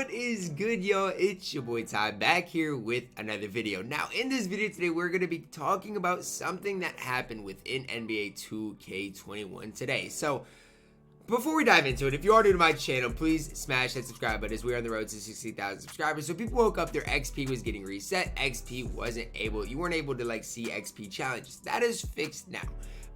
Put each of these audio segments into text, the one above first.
What is good, y'all? It's your boy Ty back here with another video. Now, in this video today, we're going to be talking about something that happened within NBA 2K21 today. So, before we dive into it, if you are new to my channel, please smash that subscribe button as we're on the road to 60,000 subscribers. So people woke up, their XP was getting reset. XP you weren't able to like see XP challenges. That is fixed now.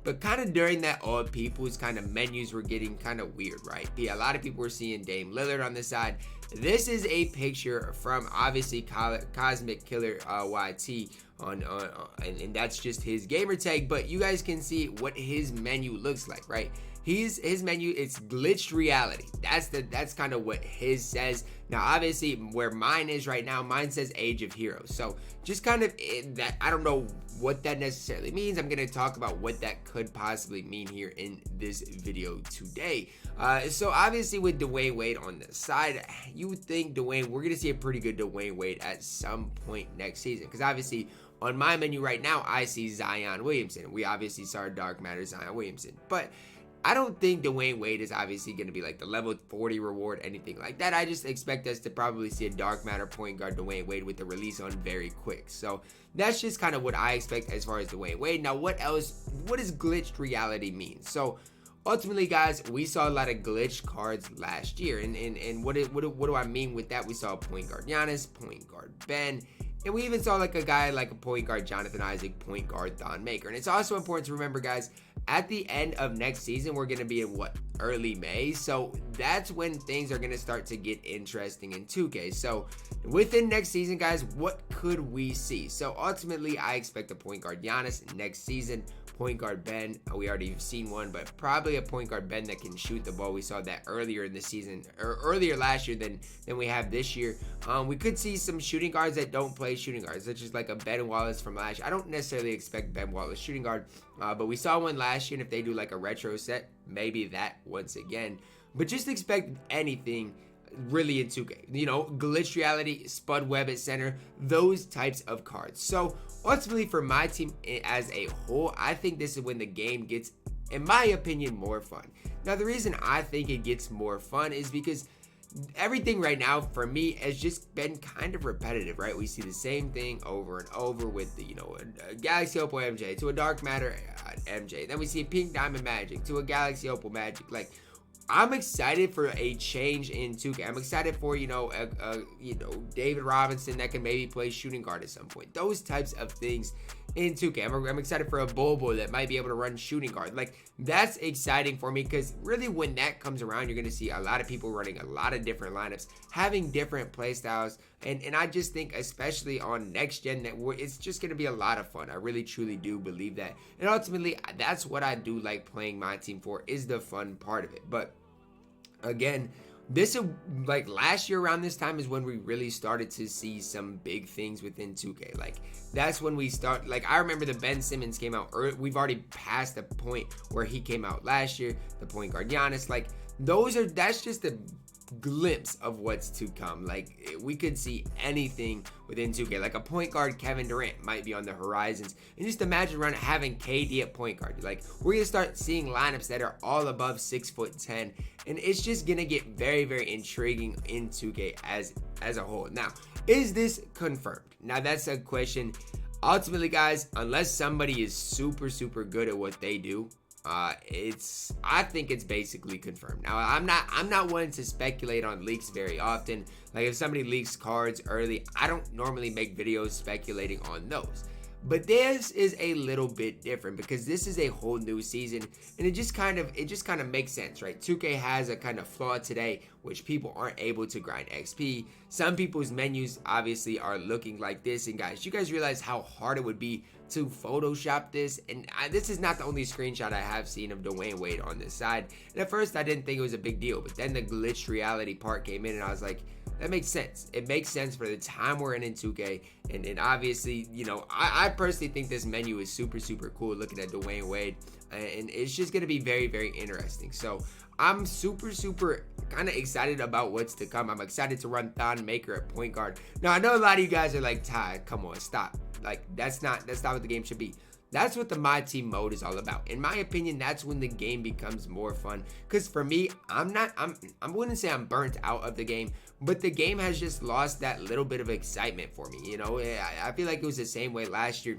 But kind of during that, all people's kind of menus were getting kind of weird, right? Yeah, a lot of people were seeing Dame Lillard on the side. This is a picture from obviously Cosmic Killer YT and that's just his gamer tag. But you guys can see what his menu looks like, right? His menu, it's glitched reality. That's kind of what his says. Now, obviously, where mine is right now, mine says Age of Heroes. So just kind of that, I don't know what that necessarily means. I'm going to talk about what that could possibly mean here in this video today. So obviously with Dwayne Wade on the side, you would think we're going to see a pretty good Dwayne Wade at some point next season. Because obviously on my menu right now, I see Zion Williamson. We obviously saw Dark Matter Zion Williamson. But I don't think Dwayne Wade is obviously going to be like the level 40 reward, anything like that. I just expect us to probably see a dark matter point guard Dwayne Wade with the release on very quick. So that's just kind of what I expect as far as Dwayne Wade. Now, what does glitched reality mean? So ultimately, guys, we saw a lot of glitched cards last year. And what do I mean with that? We saw point guard Giannis, point guard Ben. And we even saw like a guy like a point guard Jonathan Isaac, point guard Thon Maker. And it's also important to remember, guys, at the end of next season, we're going to be in early May. So that's when things are going to start to get interesting in 2K. So within next season, guys, what could we see? So ultimately, I expect a point guard Giannis next season. Point guard Ben, we already have seen one, but probably a point guard Ben that can shoot the ball. We saw that earlier in the season, or earlier last year than we have this year. We could see some shooting guards that don't play shooting guards, such as like a Ben Wallace from last year. I don't necessarily expect Ben Wallace shooting guard, but we saw one last year, and if they do like a retro set, maybe that once again. But just expect anything really in 2K, you know, glitch reality, Spud Webb at center, those types of cards. So ultimately for my team as a whole, I think this is when the game gets, in my opinion, more fun. Now, the reason I think it gets more fun is because everything right now for me has just been kind of repetitive, right? We see the same thing over and over with the, you know, a Galaxy Opal MJ to a Dark Matter MJ. Then we see a Pink Diamond Magic to a Galaxy Opal Magic. Like, I'm excited for a change in 2K. I'm excited for, you know, David Robinson that can maybe play shooting guard at some point. Those types of things in 2K. I'm excited for a Bobo that might be able to run shooting guard. Like, that's exciting for me because really when that comes around, you're going to see a lot of people running a lot of different lineups, having different play styles. And I just think, especially on next gen, that it's just going to be a lot of fun. I really, truly do believe that. And ultimately, that's what I do like playing my team for, is the fun part of it. But again, this is like last year around this time is when we really started to see some big things within 2K. Like, that's when we start. Like, I remember the Ben Simmons came out early. We've already passed the point where he came out last year. The point guard Giannis, like, that's just a glimpse of what's to come. Like, we could see anything within 2K. Like a point guard Kevin Durant might be on the horizons, and just imagine having KD at point guard. Like, we're gonna start seeing lineups that are all above 6'10", and it's just gonna get very, very intriguing in 2K as a whole. Now, is this confirmed? Now, that's a question. Ultimately, guys, unless somebody is super, super good at what they do, I think it's basically confirmed. Now, I'm not one to speculate on leaks very often. Like, if somebody leaks cards early, I don't normally make videos speculating on those. But this is a little bit different because this is a whole new season, and it just kind of makes sense, right? 2K has a kind of flaw today, which people aren't able to grind XP. Some people's menus obviously are looking like this, and guys, you guys realize how hard it would be to Photoshop this? And this is not the only screenshot I have seen of Dwayne Wade on this side. And at first, I didn't think it was a big deal, but then the glitched reality part came in, and I was like, that makes sense. It makes sense for the time we're in 2K. And obviously, you know, I personally think this menu is super, super cool looking at Dwayne Wade. And it's just going to be very, very interesting. So I'm super, super kind of excited about what's to come. I'm excited to run Thon Maker at point guard. Now, I know a lot of you guys are like, Ty, come on, stop. Like, that's not what the game should be. That's what the My Team mode is all about. In my opinion, that's when the game becomes more fun. Because for me, I wouldn't say I'm burnt out of the game, but the game has just lost that little bit of excitement for me. You know, I feel like it was the same way last year.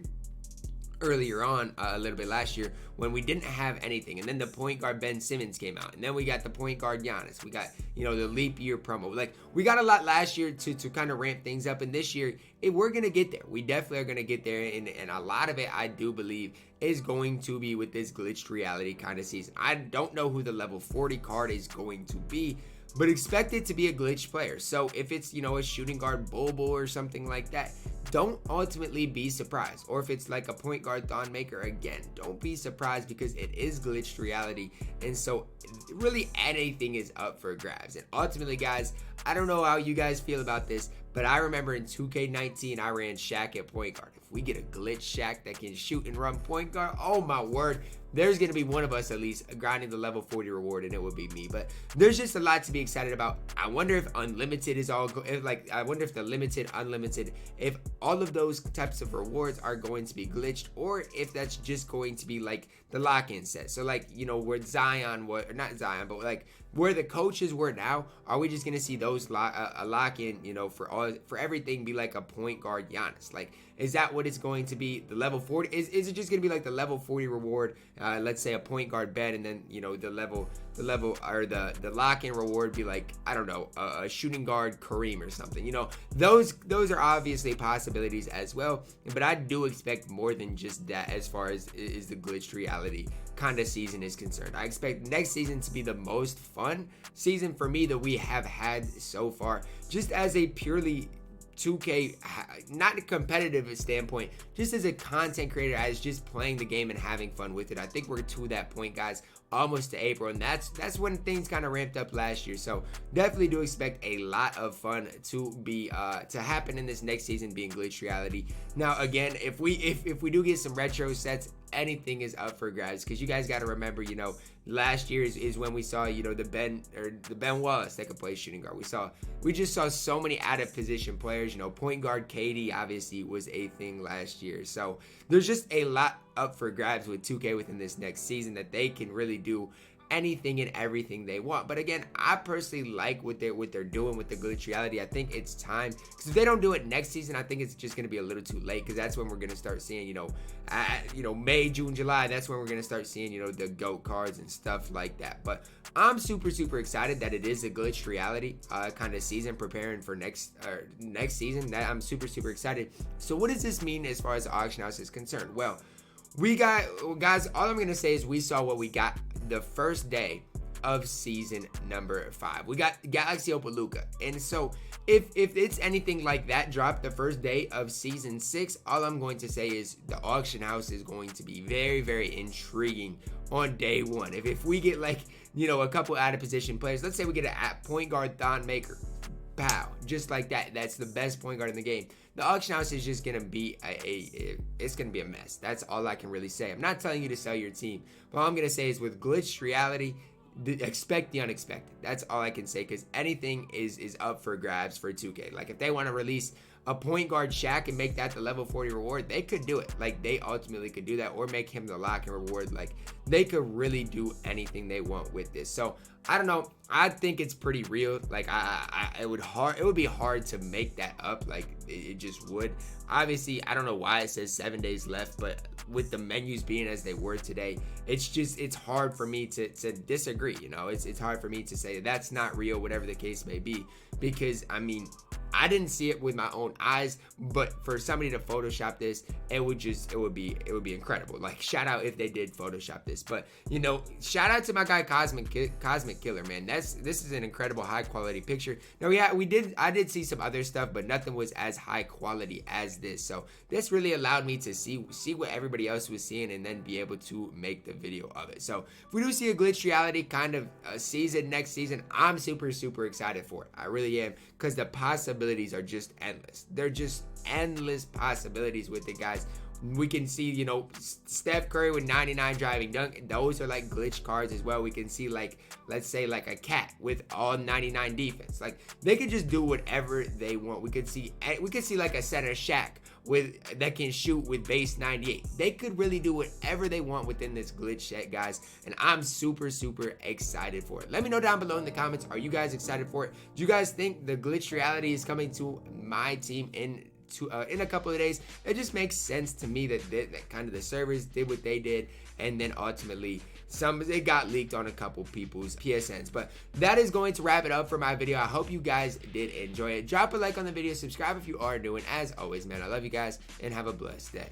Earlier on, a little bit last year, when we didn't have anything, and then the point guard Ben Simmons came out, and then we got the point guard Giannis, we got, you know, the leap year promo. Like, we got a lot last year to kind of ramp things up, and this year we're gonna get there. We definitely are gonna get there, and a lot of it, I do believe, is going to be with this glitched reality kind of season. I don't know who the level 40 card is going to be, but expect it to be a glitch player. So if it's, you know, a shooting guard Bobo or something like that, don't ultimately be surprised. Or if it's like a point guard Thon Maker, again, don't be surprised, because it is glitched reality. And so really anything is up for grabs. And ultimately, guys, I don't know how you guys feel about this, but I remember in 2K19, I ran Shaq at point guard. If we get a glitch Shaq that can shoot and run point guard, oh my word, there's going to be one of us at least grinding the level 40 reward, and it would be me. But there's just a lot to be excited about. I wonder if unlimited is all, I wonder if the limited, unlimited, if all of those types of rewards are going to be glitched, or if that's just going to be like the lock-in set. So like, you know, where Zion was, or not Zion, but like where the coaches were now, are we just going to see those lock-in, you know, for everything be like a point guard Giannis? Like, is that what it's going to be? The level 40, is it just going to be like the level 40 reward? Let's say a point guard Ben, and then, you know, the level or the lock-in reward be like, I don't know, a shooting guard Kareem or something. You know, those are obviously possibilities as well, but I do expect more than just that as far as is the glitched reality kind of season is concerned. I expect next season to be the most fun season for me that we have had so far, just as a purely 2K, not a competitive standpoint, just as a content creator, as just playing the game and having fun with it. I think we're to that point, guys, almost to April, and that's when things kind of ramped up last year. So definitely do expect a lot of fun to be to happen in this next season, being glitch reality. Now again, if we do get some retro sets, anything is up for grabs, because you guys got to remember, you know, last year is when we saw, you know, the Ben Wallace that could play shooting guard. We just saw so many out of position players. You know, point guard KD obviously was a thing last year. So there's just a lot up for grabs with 2K within this next season, that they can really do anything and everything they want. But again, I personally like what they're doing with the glitch reality. I think it's time, because if they don't do it next season, I think it's just going to be a little too late, because that's when we're going to start seeing, you know, May, June, July, that's when we're going to start seeing, you know, the GOAT cards and stuff like that. But I'm super excited that it is a glitched reality kind of season, preparing for next season. That I'm super excited. So what does this mean as far as the auction house is concerned? Well, guys, all I'm going to say is we saw what we got the first day of season number 5. We got Galaxy Opaluka. And so if it's anything like that dropped the first day of season 6, all I'm going to say is the auction house is going to be very intriguing on day 1. If we get, like, you know, a couple out of position players, let's say we get a point guard Thon Maker, pow, just like that. That's the best point guard in the game. The auction house is just gonna be it's gonna be a mess. That's all I can really say. I'm not telling you to sell your team, but all I'm gonna say is with glitched reality, expect the unexpected. That's all I can say, because anything is up for grabs for 2K. Like, if they want to release a point guard Shaq and make that the level 40 reward, they could do it. Like, they ultimately could do that, or make him the lock and reward. Like, they could really do anything they want with this. So I don't know. I think it's pretty real. Like, it would be hard to make that up. Like, it just would. Obviously, I don't know why it says 7 days left, but with the menus being as they were today, it's hard for me to disagree. You know, it's hard for me to say that's not real, whatever the case may be, because I mean, I didn't see it with my own eyes, but for somebody to Photoshop this, it would be incredible. Like, shout out if they did Photoshop this. But, you know, shout out to my guy Cosmic Killer, man. This is an incredible high quality picture. Now, yeah, I did see some other stuff, but nothing was as high quality as this. So this really allowed me to see what everybody else was seeing, and then be able to make the video of it. So if we do see a glitch reality kind of season next season, I'm super excited for it. I really am, because the possibilities are just endless. They're just endless possibilities with it, guys. We can see, you know, Steph Curry with 99 driving dunk. Those are like glitch cards as well. We can see, like, let's say like a Cat with all 99 defense. Like, they could just do whatever they want. We could see like a center Shaq that can shoot with base 98. They could really do whatever they want within this glitch set, guys, and I'm super excited for it. Let me know down below in the comments, are you guys excited for it? Do you guys think the glitch reality is coming to my team in a couple of days? It just makes sense to me that kind of the servers did what they did, and then ultimately it got leaked on a couple people's PSNs. But that is going to wrap it up for my video. I hope you guys did enjoy it. Drop a like on the video, subscribe if you are new, and as always, man, I love you guys and have a blessed day.